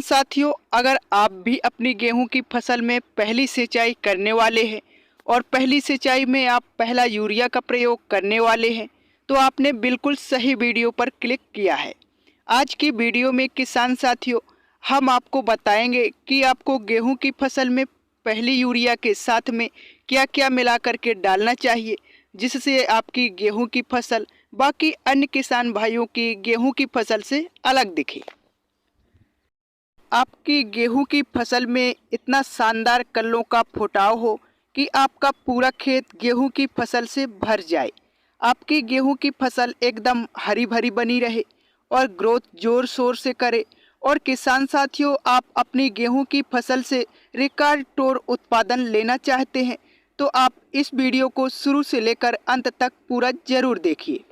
साथियों, अगर आप भी अपनी गेहूं की फसल में पहली सिंचाई करने वाले हैं और पहली सिंचाई में आप पहला यूरिया का प्रयोग करने वाले हैं तो आपने बिल्कुल सही वीडियो पर क्लिक किया है। आज की वीडियो में किसान साथियों, हम आपको बताएंगे कि आपको गेहूं की फसल में पहली यूरिया के साथ में क्या क्या मिला करके डालना चाहिए, जिससे आपकी गेहूं की फसल बाकी अन्य किसान भाइयों की गेहूं की फसल से अलग दिखे। आपकी गेहूं की फसल में इतना शानदार कल्लों का फुटाव हो कि आपका पूरा खेत गेहूं की फसल से भर जाए। आपकी गेहूं की फसल एकदम हरी भरी बनी रहे और ग्रोथ जोर शोर से करे। और किसान साथियों, आप अपनी गेहूं की फसल से रिकॉर्ड तोड़ उत्पादन लेना चाहते हैं तो आप इस वीडियो को शुरू से लेकर अंत तक पूरा जरूर देखिए।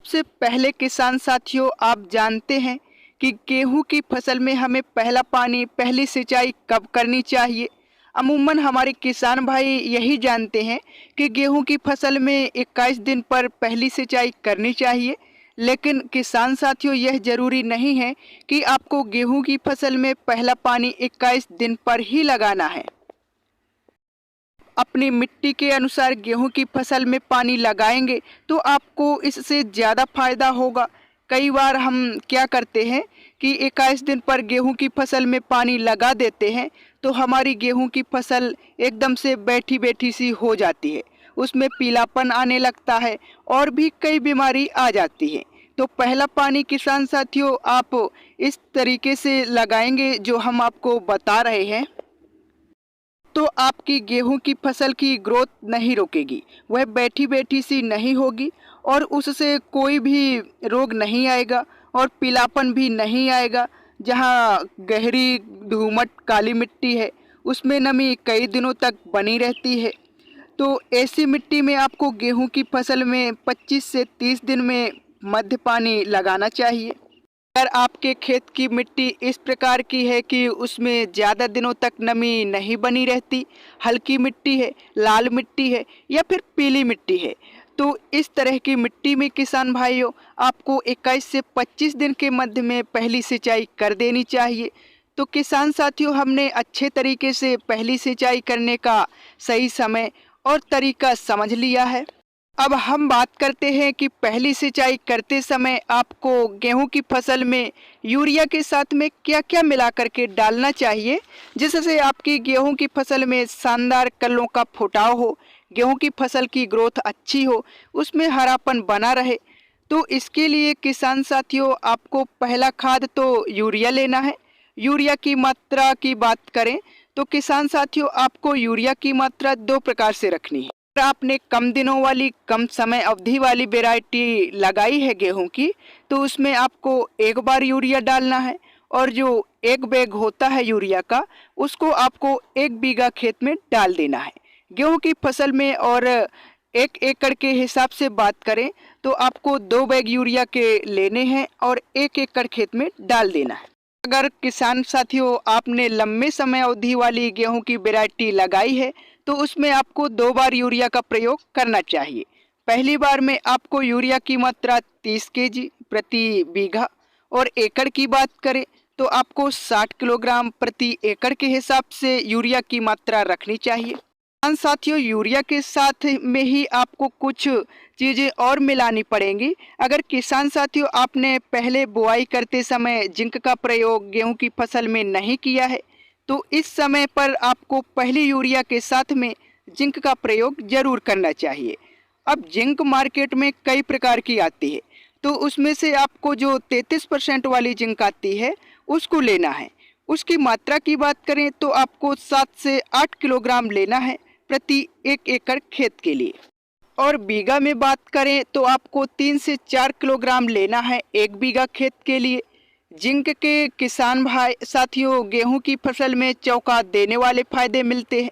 सबसे पहले किसान साथियों, आप जानते हैं कि गेहूं की फसल में हमें पहला पानी, पहली सिंचाई कब करनी चाहिए। अमूमन हमारे किसान भाई यही जानते हैं कि गेहूं की फसल में 21 दिन पर पहली सिंचाई करनी चाहिए, लेकिन किसान साथियों, यह जरूरी नहीं है कि आपको गेहूं की फसल में पहला पानी 21 दिन पर ही लगाना है। अपनी मिट्टी के अनुसार गेहूं की फसल में पानी लगाएंगे तो आपको इससे ज़्यादा फायदा होगा। कई बार हम क्या करते हैं कि 21 दिन पर गेहूं की फसल में पानी लगा देते हैं तो हमारी गेहूं की फसल एकदम से बैठी बैठी सी हो जाती है, उसमें पीलापन आने लगता है और भी कई बीमारी आ जाती है। तो पहला पानी किसान साथियों, आप इस तरीके से लगाएंगे जो हम आपको बता रहे हैं तो आपकी गेहूं की फसल की ग्रोथ नहीं रुकेगी, वह बैठी बैठी सी नहीं होगी और उससे कोई भी रोग नहीं आएगा और पीलापन भी नहीं आएगा। जहां गहरी दोमट काली मिट्टी है उसमें नमी कई दिनों तक बनी रहती है। तो ऐसी मिट्टी में आपको गेहूं की फसल में 25 से 30 दिन में मध्य पानी लगाना चाहिए। अगर आपके खेत की मिट्टी इस प्रकार की है कि उसमें ज़्यादा दिनों तक नमी नहीं बनी रहती, हल्की मिट्टी है, लाल मिट्टी है या फिर पीली मिट्टी है, तो इस तरह की मिट्टी में किसान भाइयों आपको 21 से 25 दिन के मध्य में पहली सिंचाई कर देनी चाहिए। तो किसान साथियों, हमने अच्छे तरीके से पहली सिंचाई करने का सही समय और तरीका समझ लिया है। अब हम बात करते हैं कि पहली सिंचाई करते समय आपको गेहूं की फसल में यूरिया के साथ में क्या-क्या मिला करके डालना चाहिए, जिससे आपकी गेहूं की फसल में शानदार कल्लों का फुटाव हो, गेहूं की फसल की ग्रोथ अच्छी हो, उसमें हरापन बना रहे। तो इसके लिए किसान साथियों, आपको पहला खाद तो यूरिया लेना है। यूरिया की मात्रा की बात करें तो किसान साथियों, आपको यूरिया की मात्रा 2 प्रकार से रखनी है। अगर आपने कम दिनों वाली, कम समय अवधि वाली वैरायटी लगाई है गेहूं की, तो उसमें आपको एक बार यूरिया डालना है और जो एक बैग होता है यूरिया का, उसको आपको 1 बीघा खेत में डाल देना है गेहूं की फसल में। और 1 एकड़ के हिसाब से बात करें तो आपको 2 बैग यूरिया के लेने हैं और 1 एकड़ खेत में डाल देना है। अगर किसान साथियों आपने लंबे समय अवधि वाली गेहूं की वैरायटी लगाई है तो उसमें आपको 2 बार यूरिया का प्रयोग करना चाहिए। पहली बार में आपको यूरिया की मात्रा 30 केजी प्रति बीघा और एकड़ की बात करें तो आपको 60 किलोग्राम प्रति एकड़ के हिसाब से यूरिया की मात्रा रखनी चाहिए। किसान साथियों, यूरिया के साथ में ही आपको कुछ चीज़ें और मिलानी पड़ेंगी। अगर किसान साथियों आपने पहले बुआई करते समय जिंक का प्रयोग गेहूं की फसल में नहीं किया है तो इस समय पर आपको पहली यूरिया के साथ में जिंक का प्रयोग जरूर करना चाहिए। अब जिंक मार्केट में कई प्रकार की आती है, तो उसमें से आपको जो 33% वाली जिंक आती है उसको लेना है। उसकी मात्रा की बात करें तो आपको 7 से 8 किलोग्राम लेना है प्रति 1 एकड़ खेत के लिए। और बीघा में बात करें तो आपको 3 से 4 किलोग्राम लेना है 1 बीघा खेत के लिए। जिंक के किसान भाई साथियों, गेहूं की फसल में चौका देने वाले फायदे मिलते हैं।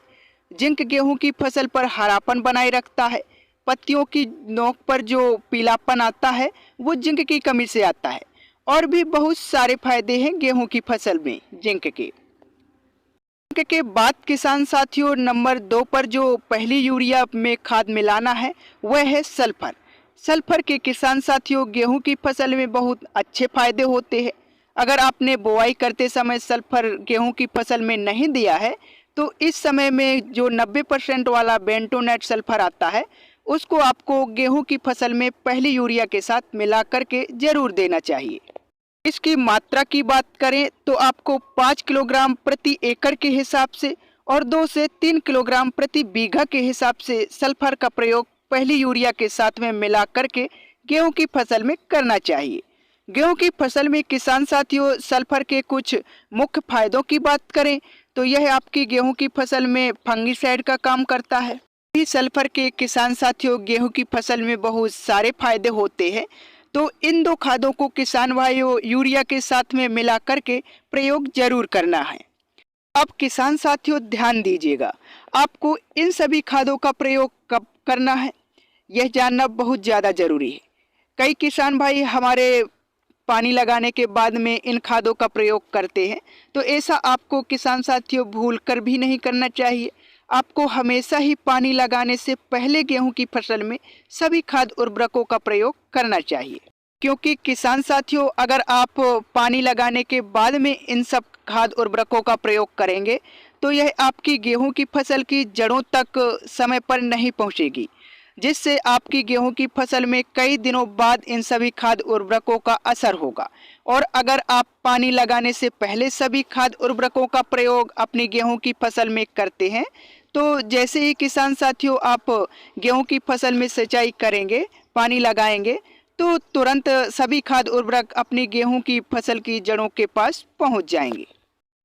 जिंक गेहूं की फसल पर हरापन बनाए रखता है। पत्तियों की नोक पर जो पीलापन आता है वो जिंक की कमी से आता है। और भी बहुत सारे फायदे हैं गेहूं की फसल में जिंक के। जिंक के बाद किसान साथियों नंबर 2 पर जो पहली यूरिया में खाद मिलाना है वह है सल्फर। सल्फर के किसान साथियों गेहूं की फसल में बहुत अच्छे फायदे होते हैं। अगर आपने बुआई करते समय सल्फर गेहूं की फसल में नहीं दिया है तो इस समय में जो 90% वाला बेंटोनेट सल्फर आता है उसको आपको गेहूं की फसल में पहली यूरिया के साथ मिला करके जरूर देना चाहिए। इसकी मात्रा की बात करें तो आपको 5 किलोग्राम प्रति एकड़ के हिसाब से और 2 से 3 किलोग्राम प्रति बीघा के हिसाब से सल्फर का प्रयोग पहली यूरिया के साथ में मिला करके गेहूं की फसल में करना चाहिए। गेहूं की फसल में किसान साथियों सल्फर के कुछ मुख्य फायदों की बात करें तो यह आपकी गेहूं की फसल में फंगिसाइड का काम करता है। सल्फर के किसान साथियों गेहूं की फसल में बहुत सारे फायदे होते हैं, तो इन दो खादों को किसान भाइयों यूरिया के साथ में मिला करके प्रयोग जरूर करना है। अब किसान साथियों ध्यान दीजिएगा, आपको इन सभी खादों का प्रयोग कब करना है यह जानना बहुत ज़्यादा जरूरी है। कई किसान भाई हमारे पानी लगाने के बाद में इन खादों का प्रयोग करते हैं, तो ऐसा आपको किसान साथियों भूल कर भी नहीं करना चाहिए। आपको हमेशा ही पानी लगाने से पहले गेहूं की फसल में सभी खाद उर्वरकों का प्रयोग करना चाहिए, क्योंकि किसान साथियों अगर आप पानी लगाने के बाद में इन सब खाद उर्वरकों का प्रयोग करेंगे तो यह आपकी गेहूं की फसल की जड़ों तक समय पर नहीं पहुंचेगी, जिससे आपकी गेहूं की फसल में कई दिनों बाद इन सभी खाद उर्वरकों का असर होगा। और अगर आप पानी लगाने से पहले सभी खाद उर्वरकों का प्रयोग अपनी गेहूं की फसल में करते हैं तो जैसे ही किसान साथियों आप गेहूं की फसल में सिंचाई करेंगे, पानी लगाएंगे, तो तुरंत सभी खाद उर्वरक अपनी गेहूं की फसल की जड़ों के पास पहुंच जाएंगे।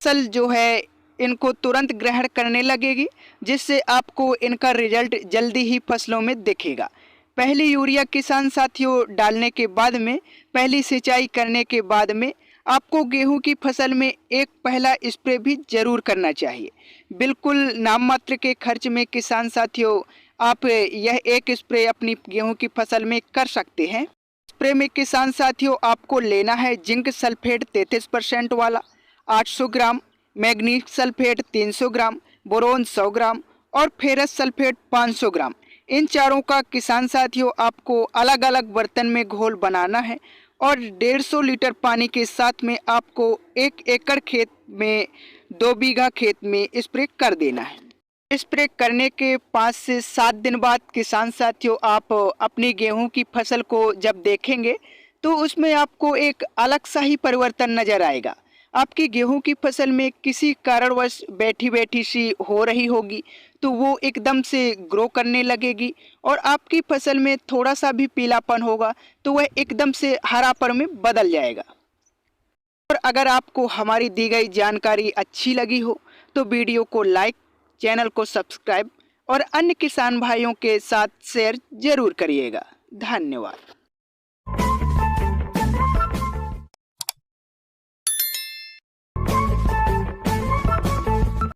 फसल जो है इनको तुरंत ग्रहण करने लगेगी, जिससे आपको इनका रिजल्ट जल्दी ही फसलों में दिखेगा। पहली यूरिया किसान साथियों डालने के बाद में, पहली सिंचाई करने के बाद में आपको गेहूं की फसल में एक पहला स्प्रे भी जरूर करना चाहिए। बिल्कुल नाम मात्र के खर्च में किसान साथियों आप यह एक स्प्रे अपनी गेहूं की फसल में कर सकते हैं। स्प्रे में किसान साथियों आपको लेना है जिंक सल्फेट 33% वाला 800 ग्राम, मैग्नीज सल्फेट 300 ग्राम, बोरोन 100 ग्राम और फेरस सल्फेट 500 ग्राम। इन चारों का किसान साथियों आपको अलग अलग बर्तन में घोल बनाना है और 150 लीटर पानी के साथ में आपको 1 एकड़ खेत में 2 बीघा खेत में स्प्रे कर देना है। स्प्रे करने के 5 से 7 दिन बाद किसान साथियों आप अपनी गेहूं की फसल को जब देखेंगे तो उसमें आपको एक अलग सा ही परिवर्तन नजर आएगा। आपकी गेहूं की फसल में किसी कारणवश बैठी बैठी सी हो रही होगी तो वो एकदम से ग्रो करने लगेगी और आपकी फसल में थोड़ा सा भी पीलापन होगा तो वह एकदम से हरापन में बदल जाएगा। और अगर आपको हमारी दी गई जानकारी अच्छी लगी हो तो वीडियो को लाइक, चैनल को सब्सक्राइब और अन्य किसान भाइयों के साथ शेयर जरूर करिएगा। धन्यवाद।